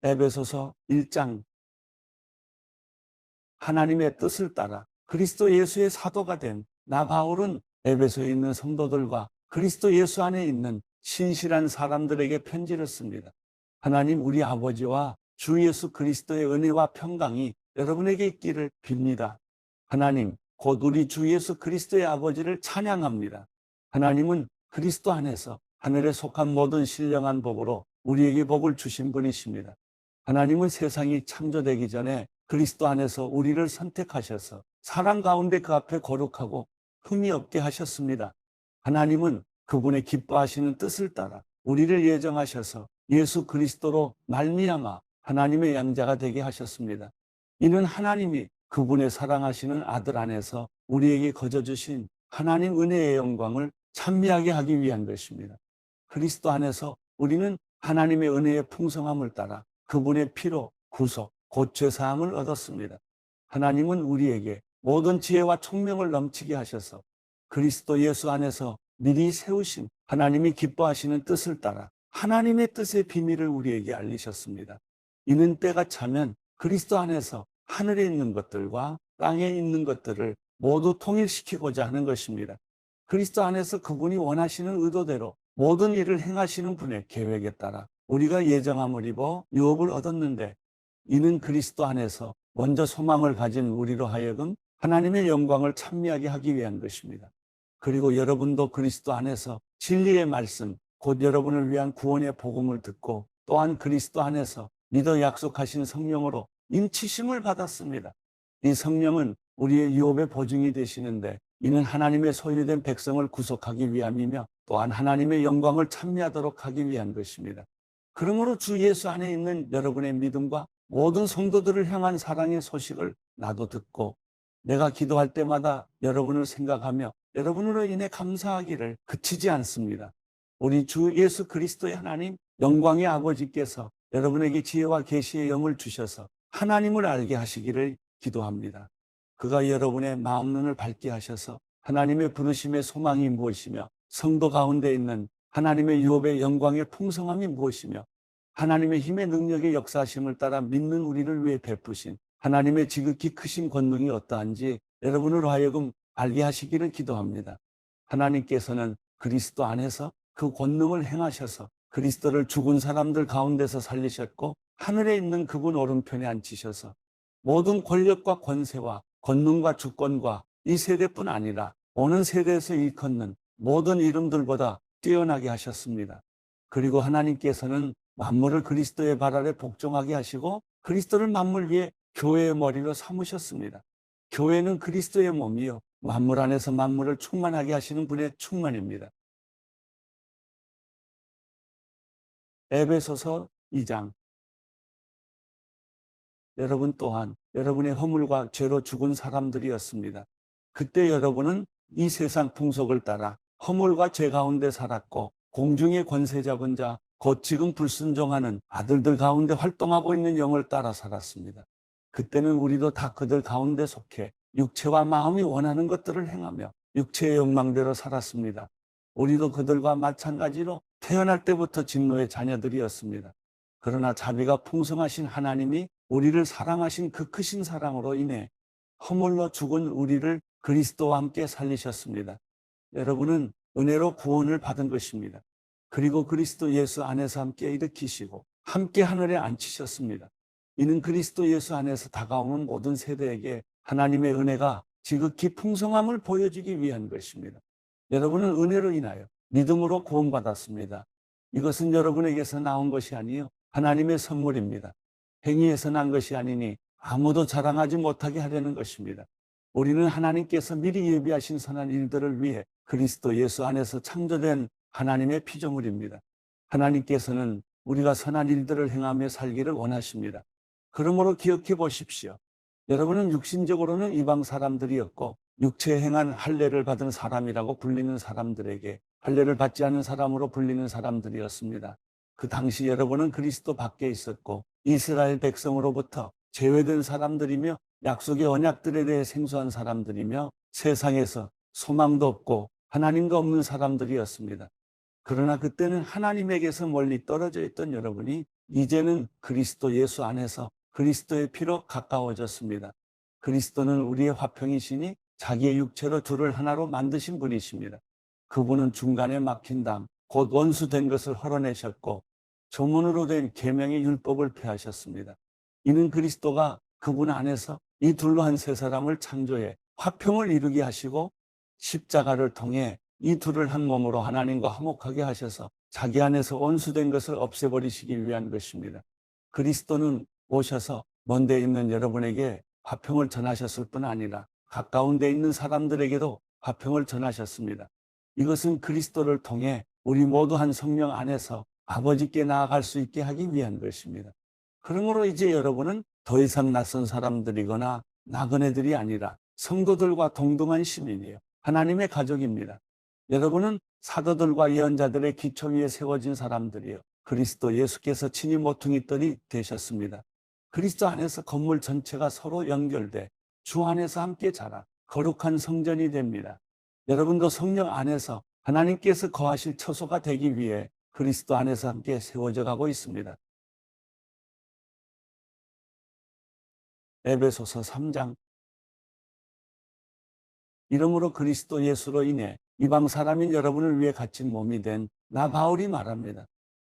에베소서 1장 하나님의 뜻을 따라 그리스도 예수의 사도가 된 나 바울은 에베소에 있는 성도들과 그리스도 예수 안에 있는 신실한 사람들에게 편지를 씁니다. 하나님 우리 아버지와 주 예수 그리스도의 은혜와 평강이 여러분에게 있기를 빕니다. 하나님 곧 우리 주 예수 그리스도의 아버지를 찬양합니다. 하나님은 그리스도 안에서 하늘에 속한 모든 신령한 복으로 우리에게 복을 주신 분이십니다. 하나님은 세상이 창조되기 전에 그리스도 안에서 우리를 선택하셔서 사랑 가운데 그 앞에 거룩하고 흠이 없게 하셨습니다. 하나님은 그분의 기뻐하시는 뜻을 따라 우리를 예정하셔서 예수 그리스도로 말미암아 하나님의 양자가 되게 하셨습니다. 이는 하나님이 그분의 사랑하시는 아들 안에서 우리에게 거저 주신 하나님 은혜의 영광을 찬미하게 하기 위한 것입니다. 그리스도 안에서 우리는 하나님의 은혜의 풍성함을 따라 그분의 피로 구속, 곧 죄사함을 얻었습니다. 하나님은 우리에게 모든 지혜와 총명을 넘치게 하셔서 그리스도 예수 안에서 미리 세우신 하나님이 기뻐하시는 뜻을 따라 하나님의 뜻의 비밀을 우리에게 알리셨습니다. 이는 때가 차면 그리스도 안에서 하늘에 있는 것들과 땅에 있는 것들을 모두 통일시키고자 하는 것입니다. 그리스도 안에서 그분이 원하시는 의도대로 모든 일을 행하시는 분의 계획에 따라 우리가 예정함을 입어 유업을 얻었는데, 이는 그리스도 안에서 먼저 소망을 가진 우리로 하여금 하나님의 영광을 찬미하게 하기 위한 것입니다. 그리고 여러분도 그리스도 안에서 진리의 말씀, 곧 여러분을 위한 구원의 복음을 듣고 또한 그리스도 안에서 믿어 약속하신 성령으로 인치심을 받았습니다. 이 성령은 우리의 유업의 보증이 되시는데, 이는 하나님의 소유된 백성을 구속하기 위함이며 또한 하나님의 영광을 찬미하도록 하기 위한 것입니다. 그러므로 주 예수 안에 있는 여러분의 믿음과 모든 성도들을 향한 사랑의 소식을 나도 듣고 내가 기도할 때마다 여러분을 생각하며 여러분으로 인해 감사하기를 그치지 않습니다. 우리 주 예수 그리스도의 하나님 영광의 아버지께서 여러분에게 지혜와 계시의 영을 주셔서 하나님을 알게 하시기를 기도합니다. 그가 여러분의 마음눈을 밝게 하셔서 하나님의 부르심의 소망이 무엇이며 성도 가운데 있는 하나님의 유업의 영광의 풍성함이 무엇이며 하나님의 힘의 능력의 역사하심을 따라 믿는 우리를 위해 베푸신 하나님의 지극히 크신 권능이 어떠한지 여러분으로 하여금 알게 하시기를 기도합니다. 하나님께서는 그리스도 안에서 그 권능을 행하셔서 그리스도를 죽은 사람들 가운데서 살리셨고 하늘에 있는 그분 오른편에 앉히셔서 모든 권력과 권세와 권능과 주권과 이 세대뿐 아니라 오는 세대에서 일컫는 모든 이름들보다 뛰어나게 하셨습니다. 그리고 하나님께서는 만물을 그리스도의 발 아래 복종하게 하시고 그리스도를 만물 위에 교회의 머리로 삼으셨습니다. 교회는 그리스도의 몸이요 만물 안에서 만물을 충만하게 하시는 분의 충만입니다. 에베소서 2장. 여러분 또한 여러분의 허물과 죄로 죽은 사람들이었습니다. 그때 여러분은 이 세상 풍속을 따라 허물과 죄 가운데 살았고 공중의 권세 잡은 자, 곧 지금 불순종하는 아들들 가운데 활동하고 있는 영을 따라 살았습니다. 그때는 우리도 다 그들 가운데 속해 육체와 마음이 원하는 것들을 행하며 육체의 욕망대로 살았습니다. 우리도 그들과 마찬가지로 태어날 때부터 진노의 자녀들이었습니다. 그러나 자비가 풍성하신 하나님이 우리를 사랑하신 그 크신 사랑으로 인해 허물로 죽은 우리를 그리스도와 함께 살리셨습니다. 여러분은 은혜로 구원을 받은 것입니다. 그리고 그리스도 예수 안에서 함께 일으키시고 함께 하늘에 앉히셨습니다. 이는 그리스도 예수 안에서 다가오는 모든 세대에게 하나님의 은혜가 지극히 풍성함을 보여주기 위한 것입니다. 여러분은 은혜로 인하여 믿음으로 구원받았습니다. 이것은 여러분에게서 나온 것이 아니요 하나님의 선물입니다. 행위에서 난 것이 아니니 아무도 자랑하지 못하게 하려는 것입니다. 우리는 하나님께서 미리 예비하신 선한 일들을 위해 그리스도 예수 안에서 창조된 하나님의 피조물입니다. 하나님께서는 우리가 선한 일들을 행하며 살기를 원하십니다. 그러므로 기억해 보십시오. 여러분은 육신적으로는 이방 사람들이었고 육체에 행한 할례를 받은 사람이라고 불리는 사람들에게 할례를 받지 않은 사람으로 불리는 사람들이었습니다. 그 당시 여러분은 그리스도 밖에 있었고 이스라엘 백성으로부터 제외된 사람들이며 약속의 언약들에 대해 생소한 사람들이며 세상에서 소망도 없고 하나님도 없는 사람들이었습니다. 그러나 그때는 하나님에게서 멀리 떨어져 있던 여러분이 이제는 그리스도 예수 안에서 그리스도의 피로 가까워졌습니다. 그리스도는 우리의 화평이시니 자기의 육체로 둘을 하나로 만드신 분이십니다. 그분은 중간에 막힌 담, 곧 원수된 것을 헐어내셨고 조문으로 된 계명의 율법을 폐하셨습니다. 이는 그리스도가 그분 안에서 이 둘로 한 세 사람을 창조해 화평을 이루게 하시고 십자가를 통해 이 둘을 한 몸으로 하나님과 화목하게 하셔서 자기 안에서 원수된 것을 없애버리시기 위한 것입니다. 그리스도는 오셔서 먼 데 있는 여러분에게 화평을 전하셨을 뿐 아니라 가까운 데 있는 사람들에게도 화평을 전하셨습니다. 이것은 그리스도를 통해 우리 모두 한 성령 안에서 아버지께 나아갈 수 있게 하기 위한 것입니다. 그러므로 이제 여러분은 더 이상 낯선 사람들이거나 나그네들이 아니라 성도들과 동등한 시민이에요. 하나님의 가족입니다. 여러분은 사도들과 예언자들의 기초 위에 세워진 사람들이에요. 그리스도 예수께서 친히 모퉁이돌이 되셨습니다. 그리스도 안에서 건물 전체가 서로 연결돼 주 안에서 함께 자라 거룩한 성전이 됩니다. 여러분도 성령 안에서 하나님께서 거하실 처소가 되기 위해 그리스도 안에서 함께 세워져 가고 있습니다. 에베소서 3장. 이러므로 그리스도 예수로 인해 이방 사람인 여러분을 위해 갇힌 몸이 된 나 바울이 말합니다.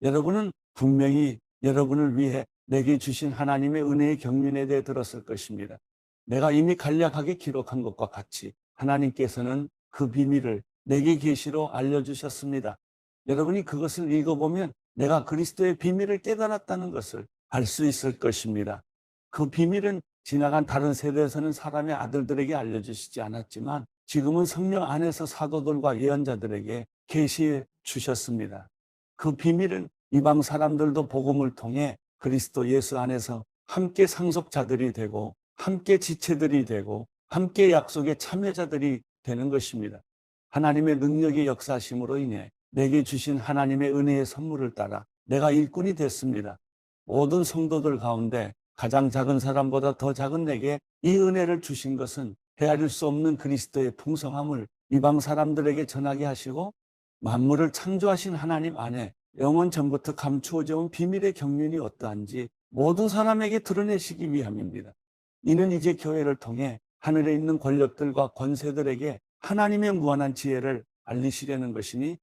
여러분은 분명히 여러분을 위해 내게 주신 하나님의 은혜의 경륜에 대해 들었을 것입니다. 내가 이미 간략하게 기록한 것과 같이 하나님께서는 그 비밀을 내게 계시로 알려주셨습니다. 여러분이 그것을 읽어보면 내가 그리스도의 비밀을 깨달았다는 것을 알 수 있을 것입니다. 그 비밀은 지나간 다른 세대에서는 사람의 아들들에게 알려주시지 않았지만 지금은 성령 안에서 사도들과 예언자들에게 계시해 주셨습니다. 그 비밀은 이방 사람들도 복음을 통해 그리스도 예수 안에서 함께 상속자들이 되고 함께 지체들이 되고 함께 약속의 참여자들이 되는 것입니다. 하나님의 능력의 역사심으로 인해 내게 주신 하나님의 은혜의 선물을 따라 내가 일꾼이 됐습니다. 모든 성도들 가운데 가장 작은 사람보다 더 작은 내게 이 은혜를 주신 것은 헤아릴 수 없는 그리스도의 풍성함을 이방 사람들에게 전하게 하시고 만물을 창조하신 하나님 안에 영원 전부터 감추어져 온 비밀의 경륜이 어떠한지 모든 사람에게 드러내시기 위함입니다. 이는 이제 교회를 통해 하늘에 있는 권력들과 권세들에게 하나님의 무한한 지혜를 알리시려는 것이니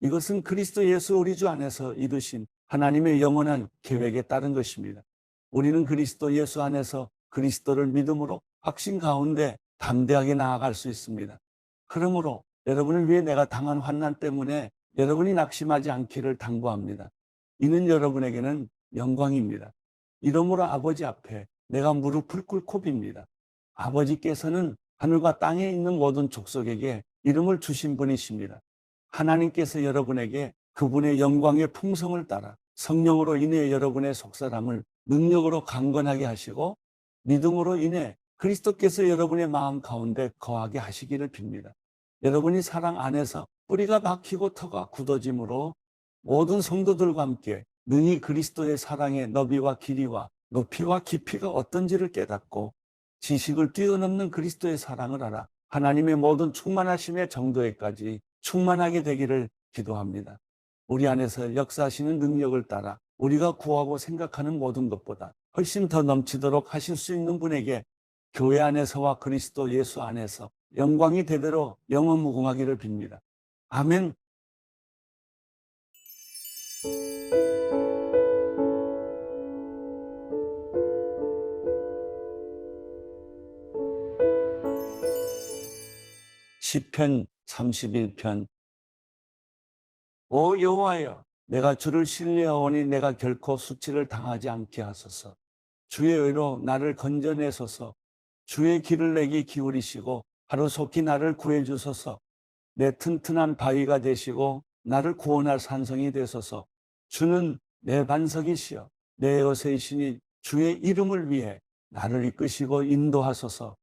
이것은 그리스도 예수 우리 주 안에서 이루신 하나님의 영원한 계획에 따른 것입니다. 우리는 그리스도 예수 안에서 그리스도를 믿음으로 확신 가운데 담대하게 나아갈 수 있습니다. 그러므로 여러분을 위해 내가 당한 환난 때문에 여러분이 낙심하지 않기를 당부합니다. 이는 여러분에게는 영광입니다. 이러므로 아버지 앞에 내가 무릎을 꿇고 빕니다. 아버지께서는 하늘과 땅에 있는 모든 족속에게 이름을 주신 분이십니다. 하나님께서 여러분에게 그분의 영광의 풍성을 따라 성령으로 인해 여러분의 속사람을 능력으로 강건하게 하시고 믿음으로 인해 그리스도께서 여러분의 마음 가운데 거하게 하시기를 빕니다. 여러분이 사랑 안에서 뿌리가 박히고 터가 굳어짐으로 모든 성도들과 함께 능히 그리스도의 사랑의 너비와 길이와 높이와 깊이가 어떤지를 깨닫고 지식을 뛰어넘는 그리스도의 사랑을 알아 하나님의 모든 충만하심의 정도에까지 충만하게 되기를 기도합니다. 우리 안에서 역사하시는 능력을 따라 우리가 구하고 생각하는 모든 것보다 훨씬 더 넘치도록 하실 수 있는 분에게 교회 안에서와 그리스도 예수 안에서 영광이 대대로 영원무궁하기를 빕니다. 아멘. 시편 31편. 오 여호와여, 내가 주를 신뢰하오니 내가 결코 수치를 당하지 않게 하소서. 주의 의로 나를 건져내소서. 주의 길을 내게 기울이시고 하루속히 나를 구해주소서. 내 튼튼한 바위가 되시고 나를 구원할 산성이 되소서. 주는 내 반석이시여 내 요새이시니 주의 이름을 위해 나를 이끄시고 인도하소서.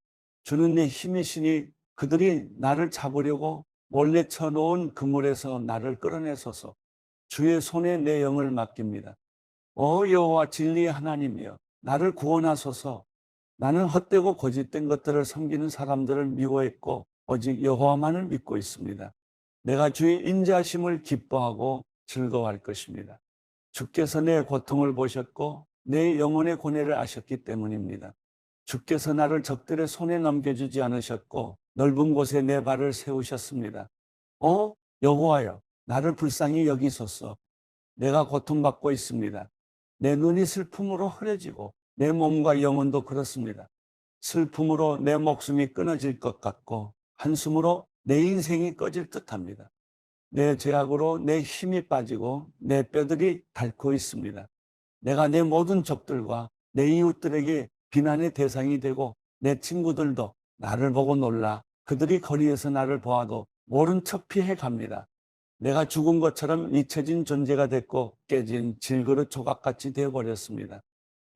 주는 내 힘이시니 그들이 나를 잡으려고 몰래 쳐놓은 그물에서 나를 끌어내소서. 주의 손에 내 영을 맡깁니다. 오 여호와 진리의 하나님이여 나를 구원하소서. 나는 헛되고 거짓된 것들을 섬기는 사람들을 미워했고 오직 여호와만을 믿고 있습니다. 내가 주의 인자하심을 기뻐하고 즐거워할 것입니다. 주께서 내 고통을 보셨고 내 영혼의 고뇌를 아셨기 때문입니다. 주께서 나를 적들의 손에 넘겨주지 않으셨고 넓은 곳에 내 발을 세우셨습니다. 여호와여, 나를 불쌍히 여기소서. 내가 고통받고 있습니다. 내 눈이 슬픔으로 흐려지고 내 몸과 영혼도 그렇습니다. 슬픔으로 내 목숨이 끊어질 것 같고 한숨으로 내 인생이 꺼질 듯합니다. 내 죄악으로 내 힘이 빠지고 내 뼈들이 닳고 있습니다. 내가 내 모든 적들과 내 이웃들에게 비난의 대상이 되고 내 친구들도 나를 보고 놀라 그들이 거리에서 나를 보아도 모른 척 피해 갑니다. 내가 죽은 것처럼 잊혀진 존재가 됐고 깨진 질그릇 조각같이 되어버렸습니다.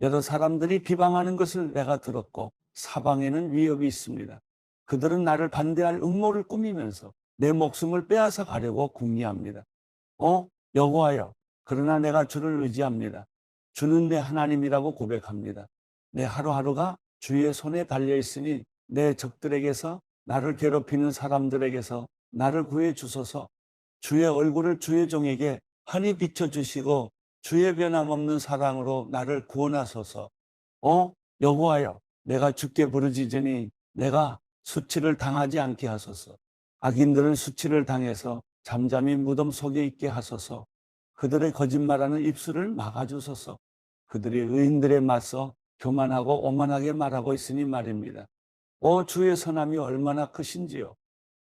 여러 사람들이 비방하는 것을 내가 들었고 사방에는 위협이 있습니다. 그들은 나를 반대할 음모를 꾸미면서 내 목숨을 빼앗아 가려고 궁리합니다. 여호와여, 그러나 내가 주를 의지합니다. 주는 내 하나님이라고 고백합니다. 내 하루하루가 주의 손에 달려 있으니 내 적들에게서, 나를 괴롭히는 사람들에게서 나를 구해 주소서. 주의 얼굴을 주의 종에게 환히 비춰주시고 주의 변함없는 사랑으로 나를 구원하소서. 여호와여, 내가 주께 부르짖으니 내가 수치를 당하지 않게 하소서. 악인들은 수치를 당해서 잠잠히 무덤 속에 있게 하소서. 그들의 거짓말하는 입술을 막아주소서. 그들이 의인들에 맞서 교만하고 오만하게 말하고 있으니 말입니다. 주의 선함이 얼마나 크신지요.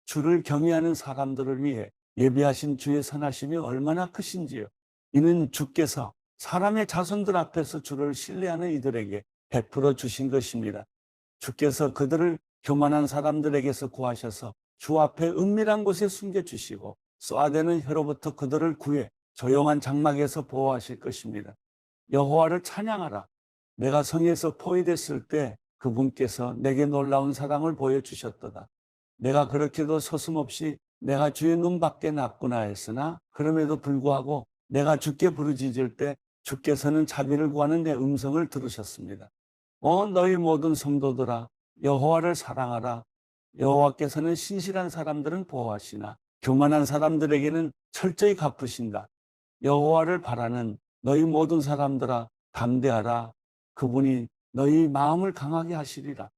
주를 경외하는 사람들을 위해 예비하신 주의 선하심이 얼마나 크신지요. 이는 주께서 사람의 자손들 앞에서 주를 신뢰하는 이들에게 베풀어 주신 것입니다. 주께서 그들을 교만한 사람들에게서 구하셔서 주 앞에 은밀한 곳에 숨겨주시고 쏘아대는 혀로부터 그들을 구해 조용한 장막에서 보호하실 것입니다. 여호와를 찬양하라. 내가 성에서 포위됐을 때 그분께서 내게 놀라운 사랑을 보여주셨도다. 내가 그렇게도 서슴없이 내가 주의 눈밖에 났구나 했으나 그럼에도 불구하고 내가 주께 부르짖을 때 주께서는 자비를 구하는 내 음성을 들으셨습니다. 너희 모든 성도들아, 여호와를 사랑하라. 여호와께서는 신실한 사람들은 보호하시나 교만한 사람들에게는 철저히 갚으신다. 여호와를 바라는 너희 모든 사람들아, 담대하라. 그분이 너희 마음을 강하게 하시리라.